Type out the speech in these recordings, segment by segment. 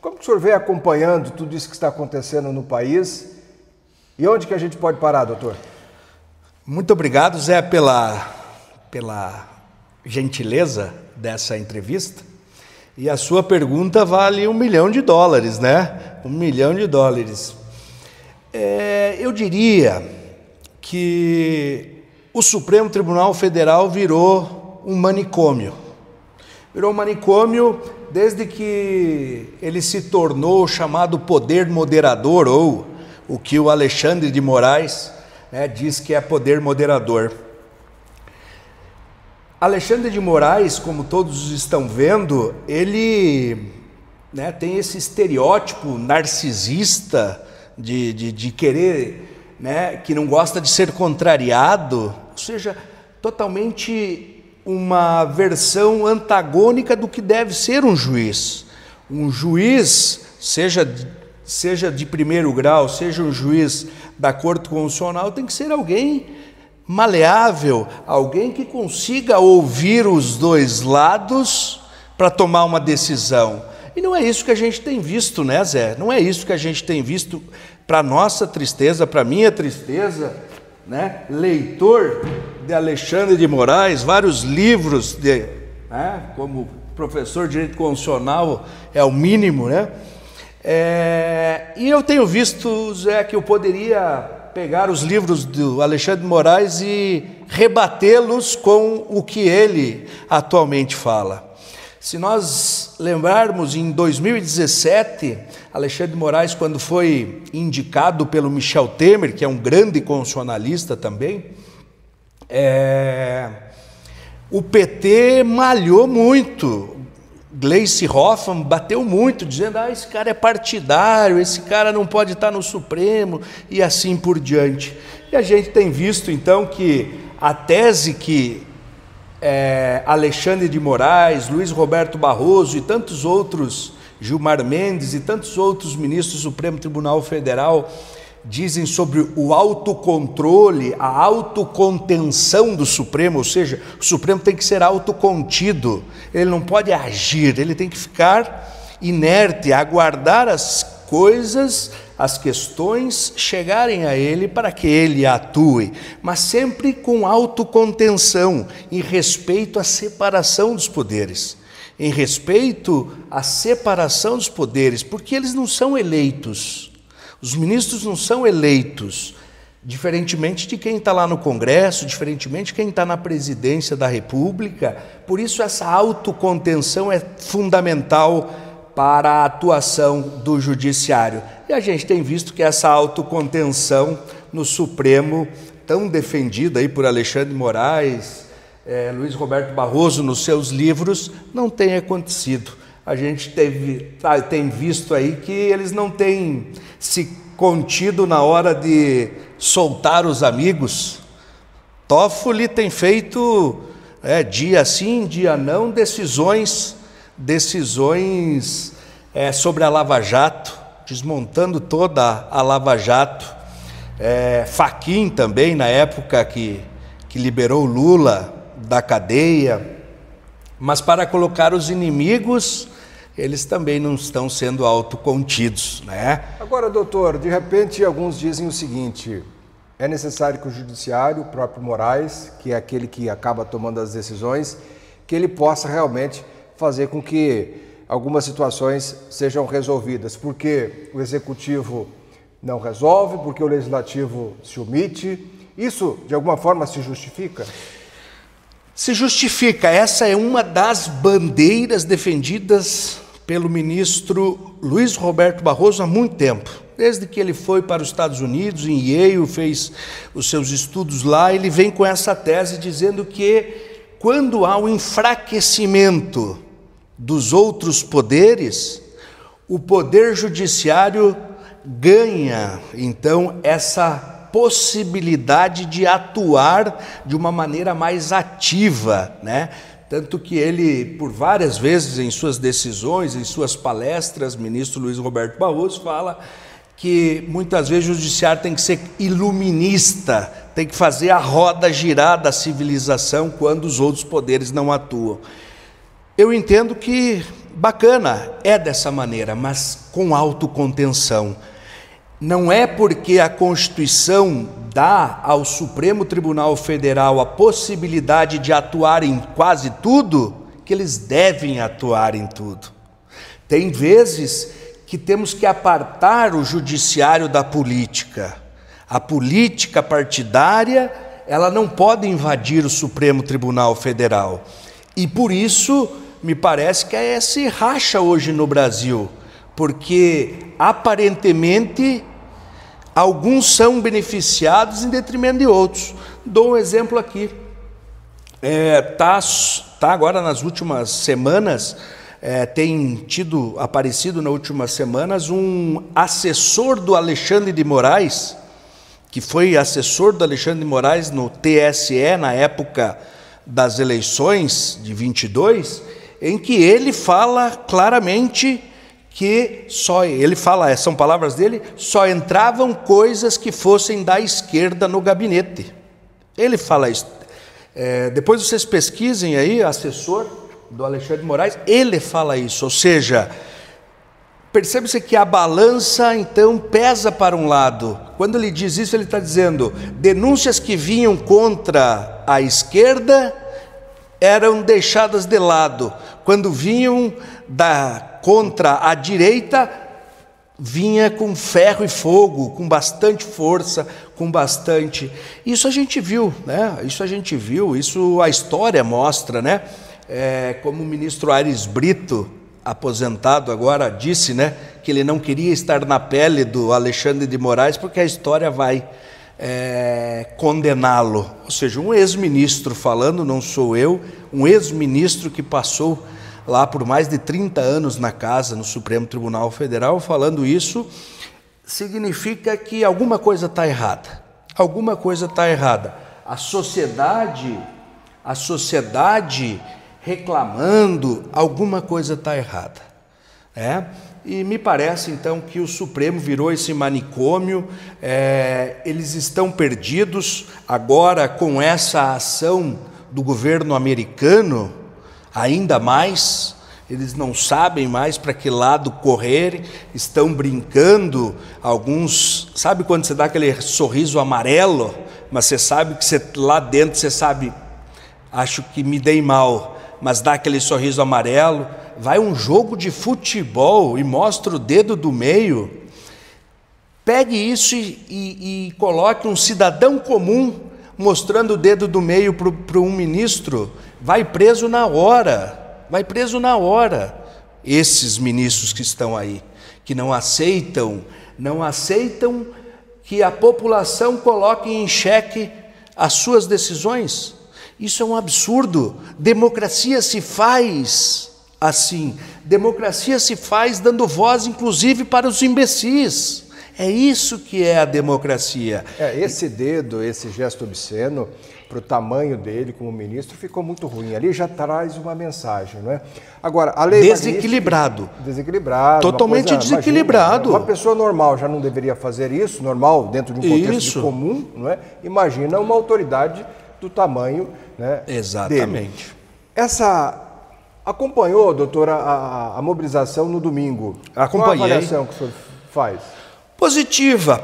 Como que o senhor vem acompanhando tudo isso que está acontecendo no país e onde que a gente pode parar, doutor? Muito obrigado, Zé, pela gentileza dessa entrevista. E a sua pergunta vale $1 milhão, né? $1 milhão. Eu diria que o Supremo Tribunal Federal virou um manicômio. Virou um manicômio desde que ele se tornou o chamado poder moderador, ou o que o Alexandre de Moraes, né, diz que é poder moderador. Alexandre de Moraes, como todos estão vendo, ele, né, tem esse estereótipo narcisista de querer, né, que não gosta de ser contrariado, ou seja, totalmente uma versão antagônica do que deve ser um juiz. Um juiz, seja de primeiro grau, seja um juiz da Corte Constitucional, tem que ser alguém maleável, alguém que consiga ouvir os dois lados para tomar uma decisão. E não é isso que a gente tem visto, né, Zé? Não é isso que a gente tem visto, para nossa tristeza, para minha tristeza, né? Leitor de Alexandre de Moraes, vários livros, né? Como professor de Direito Constitucional é o mínimo, né? E eu tenho visto, Zé, que eu poderia pegar os livros do Alexandre de Moraes e rebatê-los com o que ele atualmente fala. Se nós lembrarmos, em 2017, Alexandre de Moraes, quando foi indicado pelo Michel Temer, que é um grande constitucionalista também, o PT malhou muito. Gleice Hoffmann bateu muito, dizendo: esse cara é partidário, esse cara não pode estar no Supremo, e assim por diante. E a gente tem visto, então, que a tese que Alexandre de Moraes, Luiz Roberto Barroso e tantos outros, Gilmar Mendes e tantos outros ministros do Supremo Tribunal Federal dizem sobre o autocontrole, a autocontenção do Supremo, ou seja, o Supremo tem que ser autocontido, ele não pode agir, ele tem que ficar inerte, aguardar as coisas, as questões chegarem a ele para que ele atue, mas sempre com autocontenção, em respeito à separação dos poderes, em respeito à separação dos poderes, porque eles não são eleitos. Os ministros não são eleitos, diferentemente de quem está lá no Congresso, diferentemente de quem está na presidência da República. Por isso, essa autocontenção é fundamental para a atuação do Judiciário. E a gente tem visto que essa autocontenção no Supremo, tão defendida aí por Alexandre de Moraes, Luiz Roberto Barroso nos seus livros, não tem acontecido. A gente tem visto aí que eles não têm se contido na hora de soltar os amigos. Toffoli tem feito, dia sim, dia não, decisões sobre a Lava Jato, desmontando toda a Lava Jato. Fachin também, na época que liberou Lula da cadeia. Mas para colocar os inimigos, eles também não estão sendo autocontidos, né? Agora, doutor, de repente alguns dizem o seguinte: é necessário que o Judiciário, o próprio Moraes, que é aquele que acaba tomando as decisões, que ele possa realmente fazer com que algumas situações sejam resolvidas, porque o Executivo não resolve, porque o Legislativo se omite. Isso, de alguma forma, se justifica? Se justifica. Essa é uma das bandeiras defendidas pelo ministro Luiz Roberto Barroso há muito tempo. Desde que ele foi para os Estados Unidos, em Yale, fez os seus estudos lá, ele vem com essa tese dizendo que quando há um enfraquecimento dos outros poderes, o poder judiciário ganha, então, essa possibilidade de atuar de uma maneira mais ativa, né? Tanto que ele, por várias vezes em suas decisões, em suas palestras, ministro Luiz Roberto Barroso fala que muitas vezes o judiciário tem que ser iluminista, tem que fazer a roda girar da civilização quando os outros poderes não atuam. Eu entendo que bacana, é dessa maneira, mas com autocontenção. Não é porque a Constituição dá ao Supremo Tribunal Federal a possibilidade de atuar em quase tudo, que eles devem atuar em tudo. Tem vezes que temos que apartar o judiciário da política. A política partidária, ela não pode invadir o Supremo Tribunal Federal. E por isso, me parece que é esse racha hoje no Brasil, porque aparentemente alguns são beneficiados em detrimento de outros. Dou um exemplo aqui. Tá agora nas últimas semanas, tem aparecido nas últimas semanas um assessor do Alexandre de Moraes, que foi assessor do Alexandre de Moraes no TSE na época das eleições de 22, em que ele fala claramente que são palavras dele, só entravam coisas que fossem da esquerda no gabinete. Ele fala isso. Depois vocês pesquisem aí, assessor do Alexandre de Moraes, ele fala isso, ou seja, percebe-se que a balança então pesa para um lado. Quando ele diz isso, ele está dizendo, denúncias que vinham contra a esquerda eram deixadas de lado, quando vinham contra a direita, vinha com ferro e fogo, com bastante força, com bastante... Isso a gente viu, né? Isso a história mostra, né? Como o ministro Aires Brito, aposentado agora, disse, né, que ele não queria estar na pele do Alexandre de Moraes porque a história vai condená-lo. Ou seja, um ex-ministro falando, não sou eu, um ex-ministro que passou lá por mais de 30 anos na casa, no Supremo Tribunal Federal, falando isso, significa que alguma coisa está errada. Alguma coisa está errada. A sociedade reclamando, alguma coisa está errada. E me parece então que o Supremo virou esse manicômio, eles estão perdidos agora com essa ação do governo americano, ainda mais, eles não sabem mais para que lado correr, estão brincando, alguns, sabe quando você dá aquele sorriso amarelo, mas você sabe que lá dentro você sabe, acho que me dei mal, mas dá aquele sorriso amarelo, vai um jogo de futebol e mostra o dedo do meio, pegue isso e coloque um cidadão comum mostrando o dedo do meio para um ministro, vai preso na hora. Esses ministros que estão aí, que não aceitam que a população coloque em xeque as suas decisões. Isso é um absurdo. Democracia se faz assim. Democracia se faz dando voz, inclusive, para os imbecis. É isso que é a democracia. Esse dedo, esse gesto obsceno, para o tamanho dele como ministro, ficou muito ruim. Ali já traz uma mensagem, não é? Agora, a lei desequilibrado. Desequilibrado. Totalmente desequilibrado. Imagina, uma pessoa normal já não deveria fazer isso, normal, dentro de um contexto de comum, não é? Imagina uma autoridade do tamanho, né, exatamente. Dele. Acompanhou, doutora, a mobilização no domingo? Acompanhei. Qual a avaliação que o senhor faz?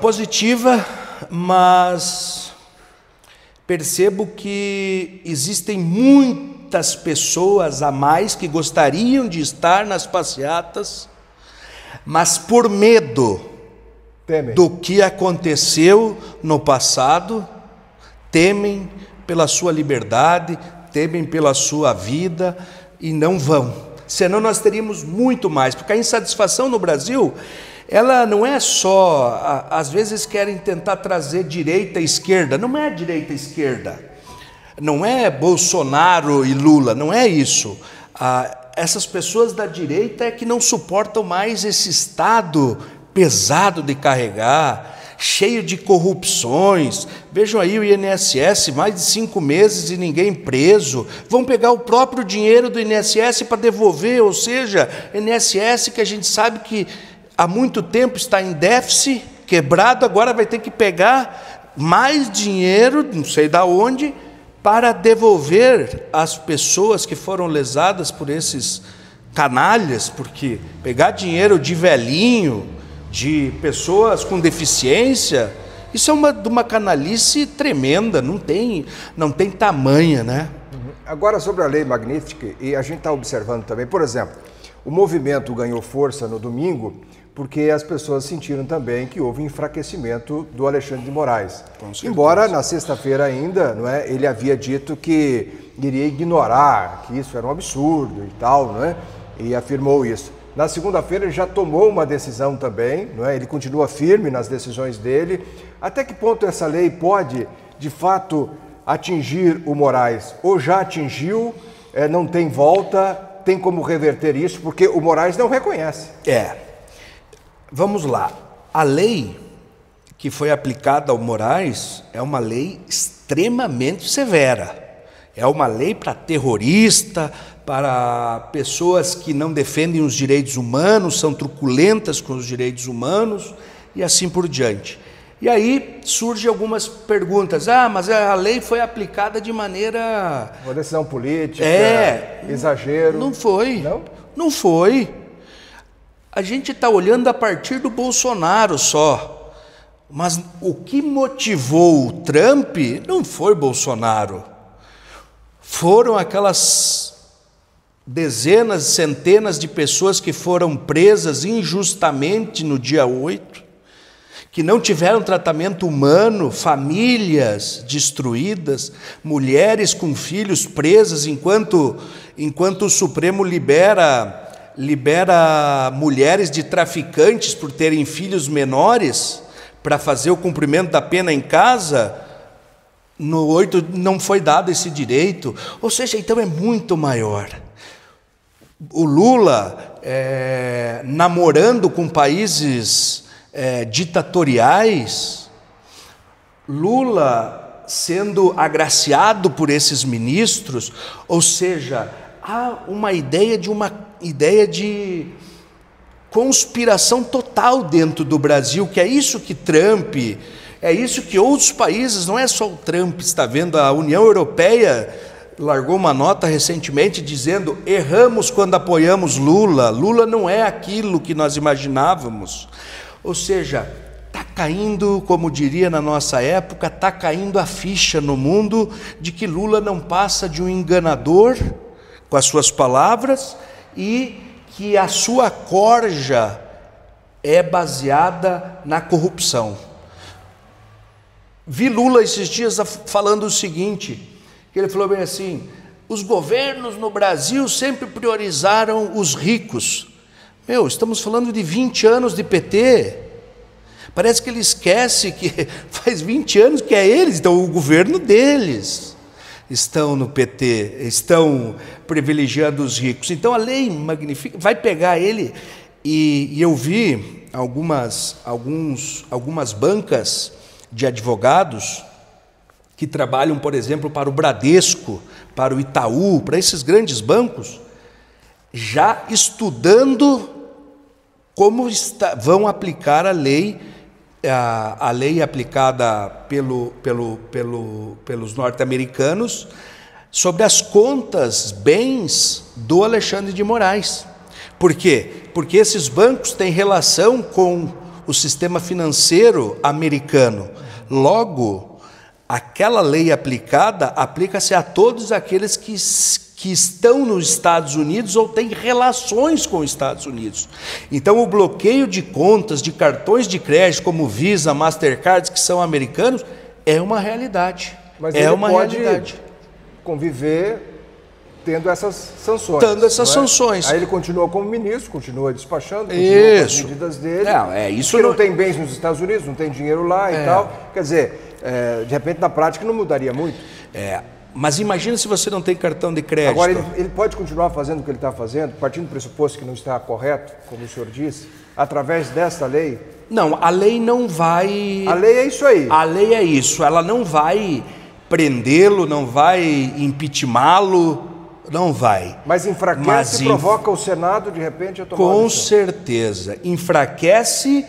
Positiva, mas percebo que existem muitas pessoas a mais que gostariam de estar nas passeatas, mas por medo do que aconteceu no passado, temem pela sua liberdade, temem pela sua vida e não vão. Senão nós teríamos muito mais, porque a insatisfação no Brasil, ela não é só, às vezes querem tentar trazer direita e esquerda, não é direita e esquerda, não é Bolsonaro e Lula, não é isso. Essas pessoas da direita é que não suportam mais esse Estado pesado de carregar, cheio de corrupções. Vejam aí o INSS, mais de 5 meses e ninguém preso. Vão pegar o próprio dinheiro do INSS para devolver, ou seja, INSS que a gente sabe que há muito tempo está em déficit, quebrado, agora vai ter que pegar mais dinheiro, não sei de onde, para devolver às pessoas que foram lesadas por esses canalhas, porque pegar dinheiro de velhinho, de pessoas com deficiência, isso é de uma canalice tremenda, não tem tamanha, né? Agora, sobre a Lei Magnífica, e a gente está observando também, por exemplo, o movimento ganhou força no domingo porque as pessoas sentiram também que houve enfraquecimento do Alexandre de Moraes. Embora na sexta-feira ainda, não é, ele havia dito que iria ignorar, que isso era um absurdo e tal, não é? E afirmou isso. Na segunda-feira ele já tomou uma decisão também, não é? Ele continua firme nas decisões dele. Até que ponto essa lei pode, de fato, atingir o Moraes? Ou já atingiu, não tem volta, tem como reverter isso, porque o Moraes não reconhece. Vamos lá. A lei que foi aplicada ao Moraes é uma lei extremamente severa. É uma lei para terrorista, para pessoas que não defendem os direitos humanos, são truculentas com os direitos humanos e assim por diante. E aí surgem algumas perguntas. Mas a lei foi aplicada de maneira... Uma decisão política, exagero. Não foi. Não? Não foi. A gente está olhando a partir do Bolsonaro só. Mas o que motivou o Trump não foi Bolsonaro. Foram aquelas dezenas, centenas de pessoas que foram presas injustamente no dia 8, que não tiveram tratamento humano, famílias destruídas, mulheres com filhos presas enquanto o Supremo libera mulheres de traficantes por terem filhos menores para fazer o cumprimento da pena em casa. No 8 não foi dado esse direito, ou seja, então é muito maior. O Lula namorando com países ditatoriais, Lula sendo agraciado por esses ministros, ou seja, há uma ideia de conspiração total dentro do Brasil, que é isso que Trump, é isso que outros países, não é só o Trump está vendo, a União Europeia largou uma nota recentemente dizendo: erramos quando apoiamos Lula, Lula não é aquilo que nós imaginávamos. Ou seja, está caindo, como diria na nossa época, está caindo a ficha no mundo de que Lula não passa de um enganador com as suas palavras e que a sua corja é baseada na corrupção. Vi Lula esses dias falando o seguinte, que ele falou bem assim: os governos no Brasil sempre priorizaram os ricos. Estamos falando de 20 anos de PT. Parece que ele esquece que faz 20 anos que é eles, então o governo deles estão no PT, estão privilegiando os ricos. Então a lei magnífica vai pegar ele, e eu vi algumas bancas de advogados que trabalham, por exemplo, para o Bradesco, para o Itaú, para esses grandes bancos, já estudando como vão aplicar a lei aplicada pelos norte-americanos sobre as contas, bens do Alexandre de Moraes. Por quê? Porque esses bancos têm relação com o sistema financeiro americano. Logo, aquela lei aplicada aplica-se a todos aqueles que estão nos Estados Unidos ou têm relações com os Estados Unidos. Então, o bloqueio de contas, de cartões de crédito como Visa, Mastercard, que são americanos, é uma realidade. Mas ele pode conviver tendo essas sanções. Sanções. Aí ele continua como ministro, continua despachando, continua com as medidas dele. Não tem bens nos Estados Unidos, não tem dinheiro lá e tal. Quer dizer, de repente na prática não mudaria muito. Mas imagina se você não tem cartão de crédito. Agora, ele pode continuar fazendo o que ele está fazendo, partindo do pressuposto que não está correto, como o senhor disse, através desta lei? Não, a lei não vai... A lei é isso aí. A lei é isso, ela não vai prendê-lo, não vai impeachmá-lo, não vai. Mas enfraquece e provoca o Senado, de repente, a tomar com certeza. Enfraquece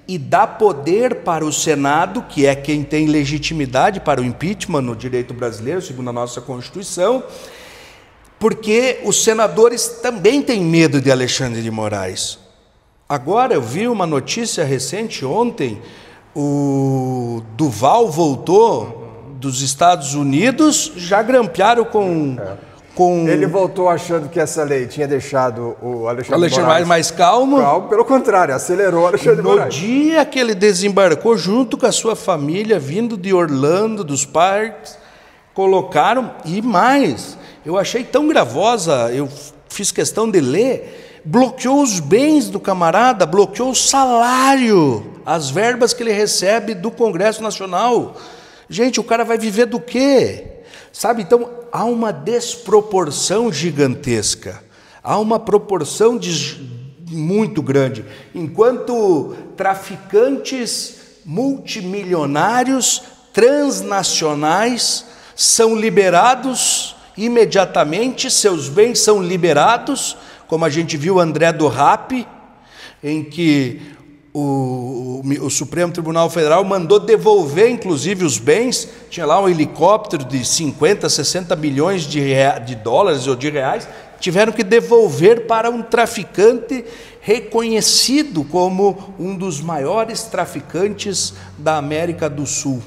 e dá poder para o Senado, que é quem tem legitimidade para o impeachment no direito brasileiro, segundo a nossa Constituição, porque os senadores também têm medo de Alexandre de Moraes. Agora eu vi uma notícia recente ontem, o Duval voltou dos Estados Unidos, já grampearam com... Ele voltou achando que essa lei tinha deixado o Alexandre de Moraes mais calmo. Pelo contrário, acelerou o Alexandre de Moraes. No dia que ele desembarcou, junto com a sua família, vindo de Orlando, dos parques, colocaram, e mais, eu achei tão gravosa, eu fiz questão de ler, bloqueou os bens do camarada, bloqueou o salário, as verbas que ele recebe do Congresso Nacional. Gente, o cara vai viver do quê? Sabe, então há uma desproporção gigantesca, há uma proporção muito grande. Enquanto traficantes multimilionários, transnacionais, são liberados imediatamente, seus bens são liberados, como a gente viu o André do Rap, em que o Supremo Tribunal Federal mandou devolver, inclusive, os bens. Tinha lá um helicóptero de 50, 60 milhões de dólares ou de reais, tiveram que devolver para um traficante reconhecido como um dos maiores traficantes da América do Sul.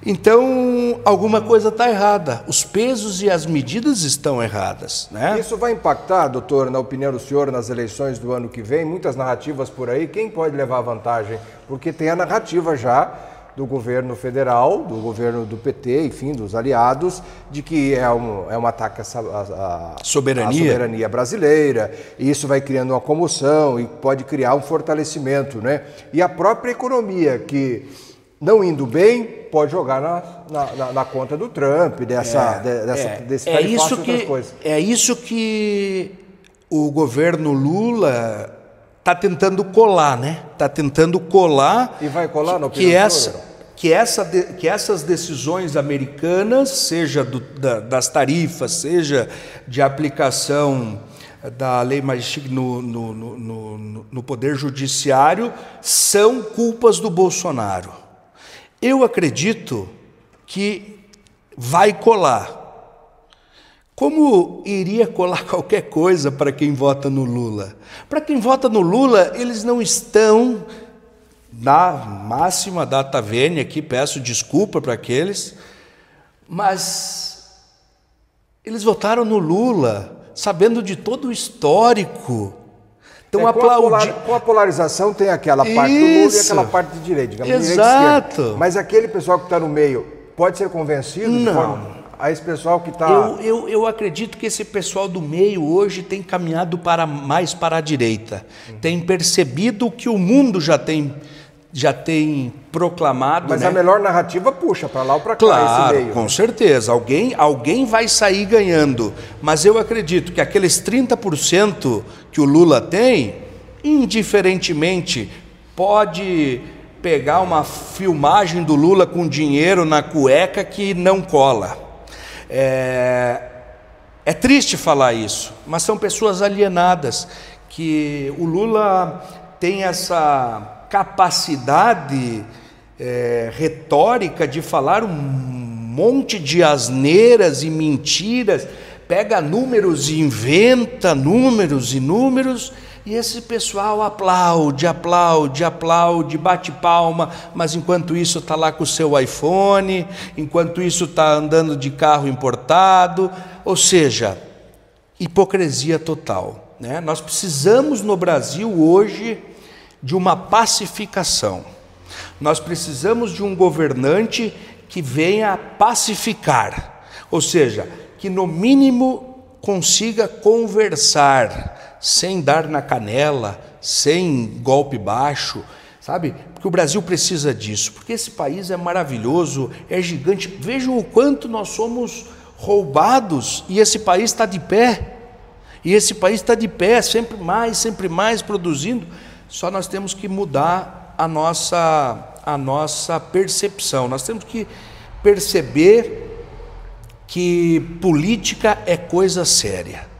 Então, alguma coisa está errada, os pesos e as medidas estão erradas, né? Isso vai impactar, doutor, na opinião do senhor, nas eleições do ano que vem? Muitas narrativas por aí, quem pode levar vantagem? Porque tem a narrativa já do governo federal, do governo do PT, enfim, dos aliados, de que é um ataque à soberania brasileira, e isso vai criando uma comoção e pode criar um fortalecimento, né? E a própria economia, que não indo bem, pode jogar na conta do Trump, desse tarifaço e outras coisas. É isso que o governo Lula está tentando colar, né? Está tentando colar. E vai colar na opinião que essas decisões americanas, seja das tarifas, seja de aplicação da lei Majestic no Poder Judiciário, são culpas do Bolsonaro. Eu acredito que vai colar. Como iria colar qualquer coisa para quem vota no Lula? Para quem vota no Lula, eles não estão na máxima data vênia aqui, peço desculpa para aqueles, mas eles votaram no Lula sabendo de todo o histórico. Então, com a polarização tem aquela parte do Lula e aquela parte de direita, digamos, exato. Direita e esquerda. Mas aquele pessoal que está no meio pode ser convencido? Não. A esse pessoal que está... Eu acredito que esse pessoal do meio hoje tem caminhado mais para a direita. Tem percebido o que o mundo já tem proclamado. Mas né? A melhor narrativa puxa para lá ou para cá, claro, esse meio. Com certeza. Alguém vai sair ganhando. Mas eu acredito que aqueles 30% que o Lula tem, indiferentemente, pode pegar uma filmagem do Lula com dinheiro na cueca que não cola. É triste falar isso, mas são pessoas alienadas, que o Lula tem essa capacidade retórica de falar um monte de asneiras e mentiras, pega números e inventa números e números, e esse pessoal aplaude, bate palma, mas enquanto isso está lá com o seu iPhone, enquanto isso está andando de carro importado, ou seja, hipocrisia total, né? Nós precisamos no Brasil hoje de uma pacificação, nós precisamos de um governante que venha pacificar, ou seja, que no mínimo consiga conversar, sem dar na canela, sem golpe baixo, sabe? Porque o Brasil precisa disso, porque esse país é maravilhoso, é gigante. Vejam o quanto nós somos roubados e esse país está de pé. E esse país está de pé, sempre mais produzindo. Só nós temos que mudar a nossa percepção. Nós temos que perceber que política é coisa séria,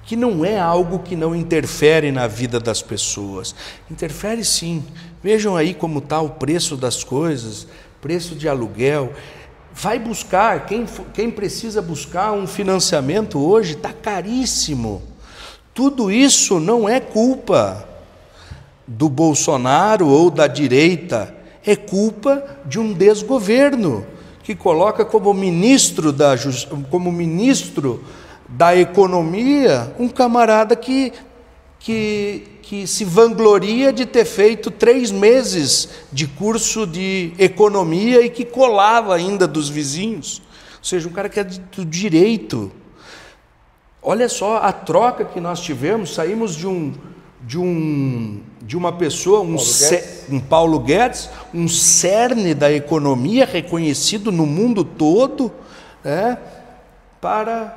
que não é algo que não interfere na vida das pessoas. Interfere sim. Vejam aí como está o preço das coisas, preço de aluguel. vai buscar, quem precisa buscar um financiamento hoje está caríssimo. Tudo isso não é culpa do Bolsonaro ou da direita, é culpa de um desgoverno que coloca como ministro da economia um camarada que se vangloria de ter feito 3 meses de curso de economia e que colava ainda dos vizinhos. Ou seja, um cara que é do direito. Olha só a troca que nós tivemos, saímos de uma pessoa, um Paulo Guedes, um cerne da economia reconhecido no mundo todo, né, para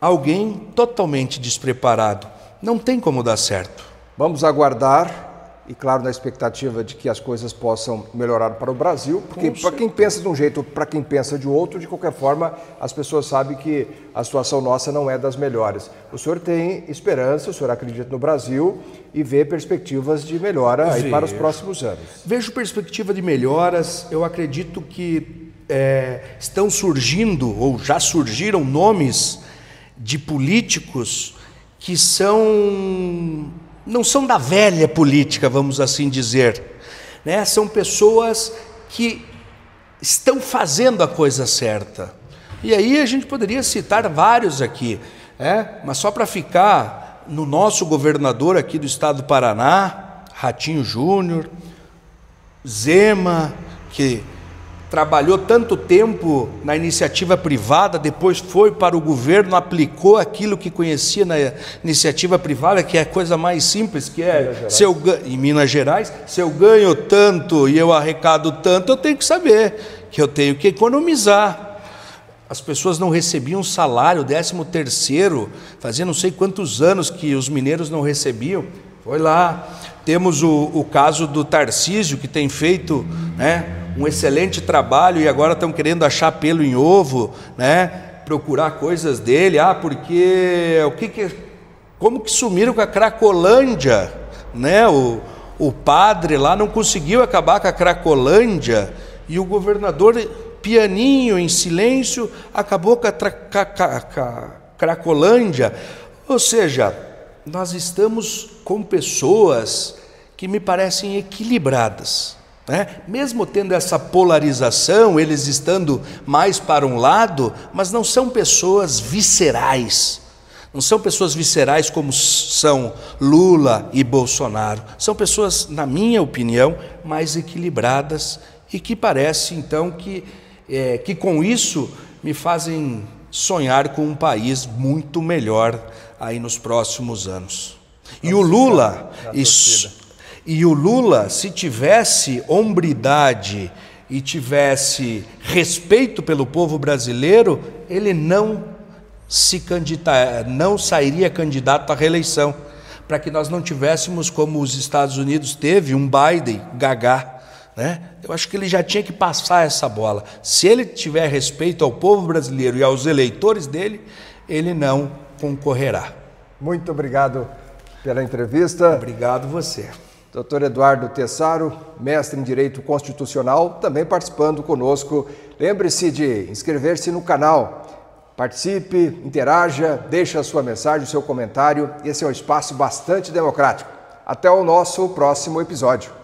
alguém totalmente despreparado. Não tem como dar certo. Vamos aguardar, e claro, na expectativa de que as coisas possam melhorar para o Brasil, porque para quem pensa de um jeito, para quem pensa de outro, de qualquer forma, as pessoas sabem que a situação nossa não é das melhores. O senhor tem esperança, o senhor acredita no Brasil e vê perspectivas de melhora aí para os próximos anos. Vejo perspectiva de melhoras, eu acredito que estão surgindo, ou já surgiram nomes de políticos que não são da velha política, vamos assim dizer, né? São pessoas que estão fazendo a coisa certa. E aí a gente poderia citar vários aqui, mas só para ficar no nosso governador aqui do estado do Paraná, Ratinho Júnior, Zema, que trabalhou tanto tempo na iniciativa privada, depois foi para o governo, aplicou aquilo que conhecia na iniciativa privada, que é a coisa mais simples, que é, em Minas Gerais, se eu ganho tanto e eu arrecado tanto, eu tenho que saber que eu tenho que economizar. As pessoas não recebiam salário, 13º, fazia não sei quantos anos que os mineiros não recebiam. Foi lá. Temos o caso do Tarcísio, que tem feito, né, um excelente trabalho e agora estão querendo achar pelo em ovo, né, procurar coisas dele, porque como que sumiram com a Cracolândia, né? O padre lá não conseguiu acabar com a Cracolândia e o governador, pianinho, em silêncio, acabou com a Cracolândia. Ou seja, nós estamos com pessoas que me parecem equilibradas, né? Mesmo tendo essa polarização, eles estando mais para um lado, mas não são pessoas viscerais. Não são pessoas viscerais como são Lula e Bolsonaro. São pessoas, na minha opinião, mais equilibradas e que parece, então, que com isso me fazem sonhar com um país muito melhor aí nos próximos anos. E o Lula, se tivesse hombridade e tivesse respeito pelo povo brasileiro, ele não sairia candidato à reeleição, para que nós não tivéssemos, como os Estados Unidos teve, um Biden gagá, né? Eu acho que ele já tinha que passar essa bola. Se ele tiver respeito ao povo brasileiro e aos eleitores dele, ele não concorrerá. Muito obrigado pela entrevista. Obrigado você. Dr. Eduardo Tessaro, mestre em Direito Constitucional, também participando conosco. Lembre-se de inscrever-se no canal, participe, interaja, deixe a sua mensagem, o seu comentário. Esse é um espaço bastante democrático. Até o nosso próximo episódio.